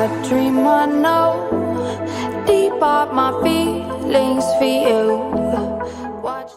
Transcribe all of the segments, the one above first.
a dream I know. Deep up my feelings for you. Watch.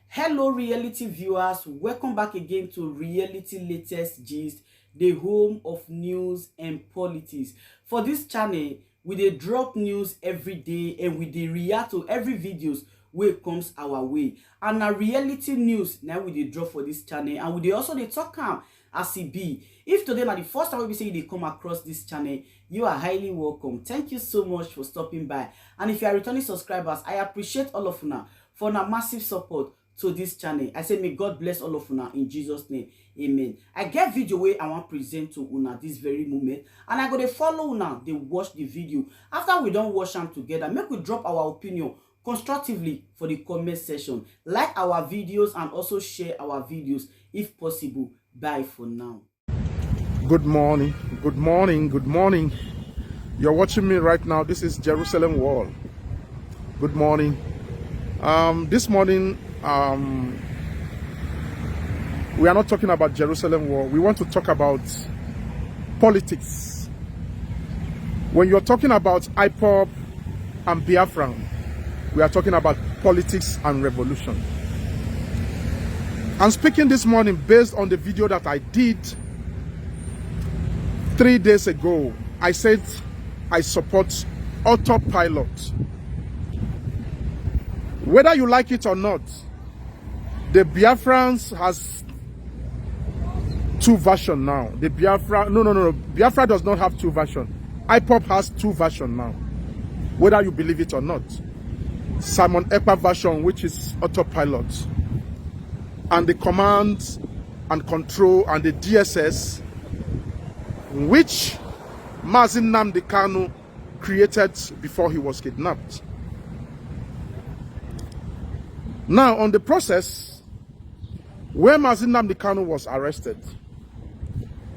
Hello reality viewers, welcome back again to Reality Latest Gist, the home of news and politics. For this channel, we dey drop news every day and we dey react to every videos wey comes our way. And na reality news now we dey drop for this channel, and we dey also dey talk am as e be. If today na the first time we say you dey come across this channel, you are highly welcome. Thank you so much for stopping by. And if you are returning subscribers, I appreciate all of una for una massive support to this channel. I say may God bless all of una in Jesus name. Amen. I get video where I want present to una this very moment, and I go to follow una, they watch the video. After we don't watch them together, make we drop our opinion constructively for the comment section. Like our videos and also share our videos if possible. Bye for now. Good morning, good morning, good morning. You're watching me right now. This is Jerusalem Wall. Good morning. This morning, we are not talking about Jerusalem Wall. We want to talk about politics. When you're talking about IPOB and Biafra, we are talking about politics and revolution. I'm speaking this morning based on the video that I did 3 days ago. I said I support Autopilot. Whether you like it or not, the Biafrans has two versions now. The Biafra, no. Biafra does not have two versions. IPOB has two versions now. Whether you believe it or not. Simon Ekpa version, which is Autopilot. And the command and control and the DSS, which Mazi Nnamdi Kanu created before he was kidnapped. Now, on the process, where Mazi Nnamdi Kanu was arrested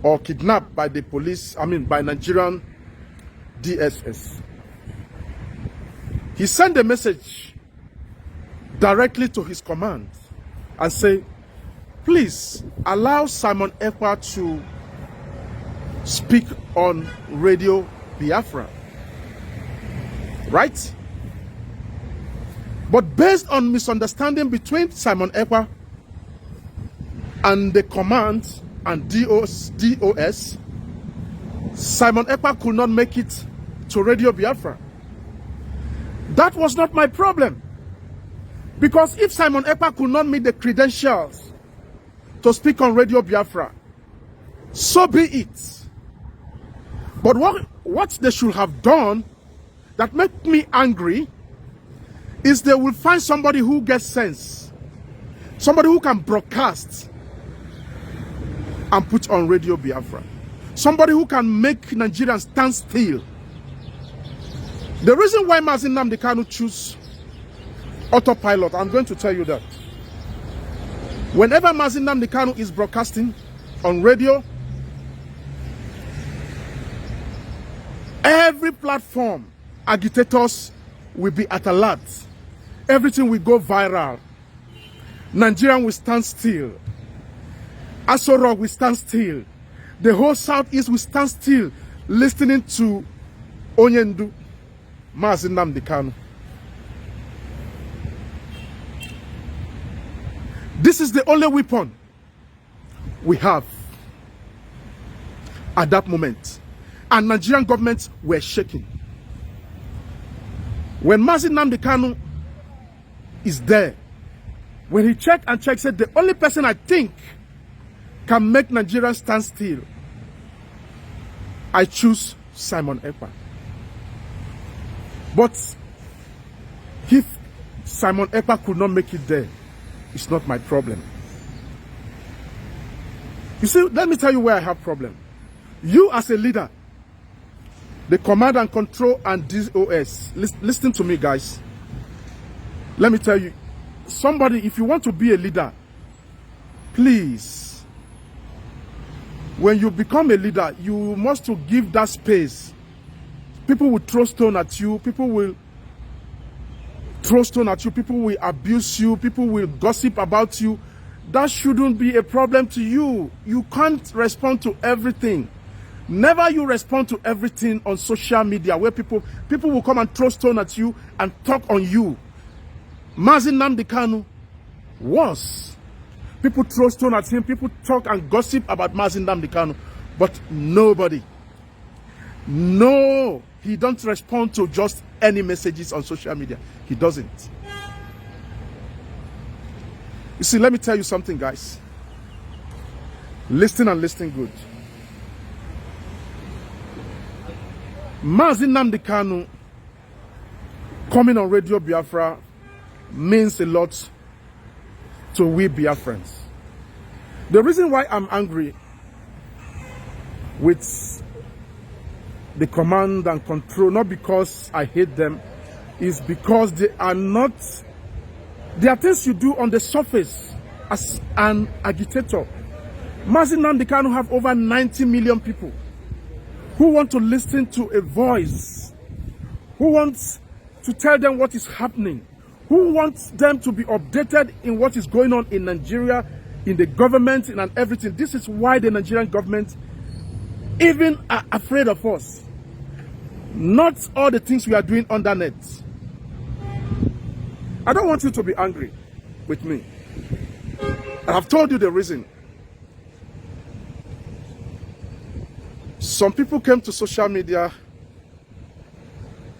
or kidnapped by the police, by Nigerian DSS, he sent a message directly to his command and say, please allow Simon Ekpa to speak on Radio Biafra. Right? But based on misunderstanding between Simon Ekpa and the command and DOS, Simon Ekpa could not make it to Radio Biafra. That was not my problem. Because if Simon Ekpa could not meet the credentials to speak on Radio Biafra, so be it. But what they should have done that made me angry is they will find somebody who gets sense, somebody who can broadcast and put on Radio Biafra, somebody who can make Nigerians stand still. The reason why Mazi Nnamdi Kanu choose Autopilot, I'm going to tell you that. Whenever Mazi Nnamdi Kanu is broadcasting on radio, every platform, agitators will be at alert. Everything will go viral. Nigerian will stand still. Aso Rock will stand still. The whole Southeast will stand still, listening to Onyendu, Mazi Nnamdi Kanu. This is the only weapon we have at that moment. And Nigerian governments were shaking. When Mazi Nnamdi Kanu is there, when he checked and checked, said the only person I think can make Nigerians stand still, I choose Simon Ekpa. But if Simon Ekpa could not make it there, it's not my problem. You see, let me tell you where I have problem. You as a leader, the command and control and DOS, listen to me, guys. Let me tell you, somebody, if you want to be a leader, please, when you become a leader, you must to give that space. People will throw stone at you. People will throw stone at you. People will abuse you. People will gossip about you. That shouldn't be a problem to you. You can't respond to everything. Never you respond to everything on social media where people will come and throw stone at you and talk on you. Mazi Nnamdi Kanu was. People throw stone at him. People talk and gossip about Mazi Nnamdi Kanu. But nobody. No. He don't respond to just any messages on social media. He doesn't. You see, let me tell you something, guys. Listen and listen good. Mazi Nnamdi Kanu coming on Radio Biafra means a lot to we Biafrans. The reason why I'm angry with the command and control, not because I hate them, is because they are not. There are things you do on the surface as an agitator. Mazi Nnamdi Kanu have over 90 million people who want to listen to a voice, who wants to tell them what is happening, who wants them to be updated in what is going on in Nigeria, in the government, and everything. This is why the Nigerian government even are afraid of us. Not all the things we are doing on the net. I don't want you to be angry with me. I have told you the reason. Some people came to social media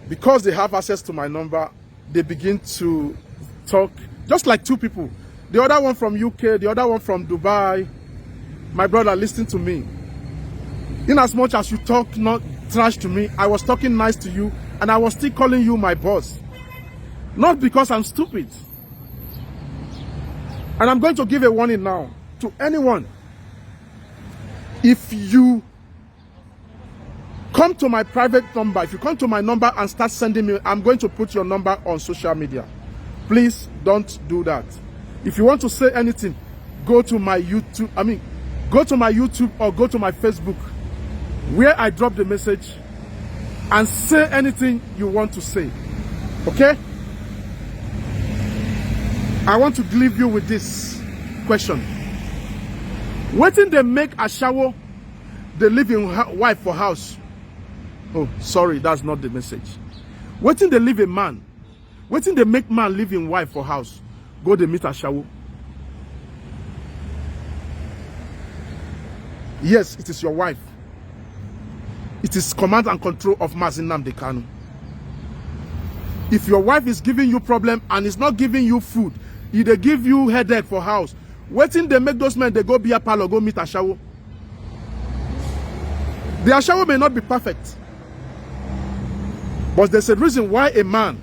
because they have access to my number. They begin to talk, just like two people. The other one from UK, the other one from Dubai. My brother, listen to me. In as much as you talk not trash to me, I was talking nice to you, and I was still calling you my boss. Not because I'm stupid. And I'm going to give a warning now to anyone. If you come to my private number, if you come to my number and start sending me, I'm going to put your number on social media. Please don't do that. If you want to say anything, go to my YouTube, go to my YouTube or go to my Facebook, where I drop the message, and say anything you want to say. Okay? I want to leave you with this question. Wetin they make a shower, they live in wife for house. Oh, sorry, that's not the message. Wetin they leave a man, wetin they make man live in wife for house, go they meet a shower. Yes, it is your wife. It is command and control of Mazi Nnamdi Kanu. If your wife is giving you problem and is not giving you food, they give you headache for house, wetin they make those men, they go be a palo, go meet a shower. Their shower may not be perfect, but there's a reason why a man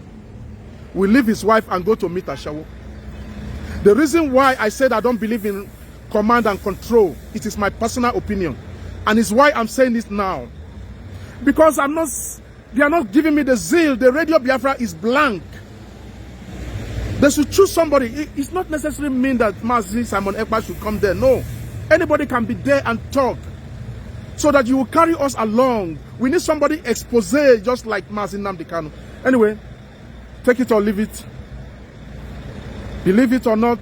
will leave his wife and go to meet a shower. The reason why I said I don't believe in command and control, it is my personal opinion, and it's why I'm saying this now. Because they are not giving me the zeal. The Radio Biafra is blank. They should choose somebody. It's not necessarily mean that Mazi Simon Ekpa should come there. No. Anybody can be there and talk, so that you will carry us along. We need somebody expose, just like Mazi Nnamdi Kanu. Anyway, take it or leave it. Believe it or not.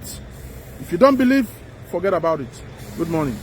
If you don't believe, forget about it. Good morning.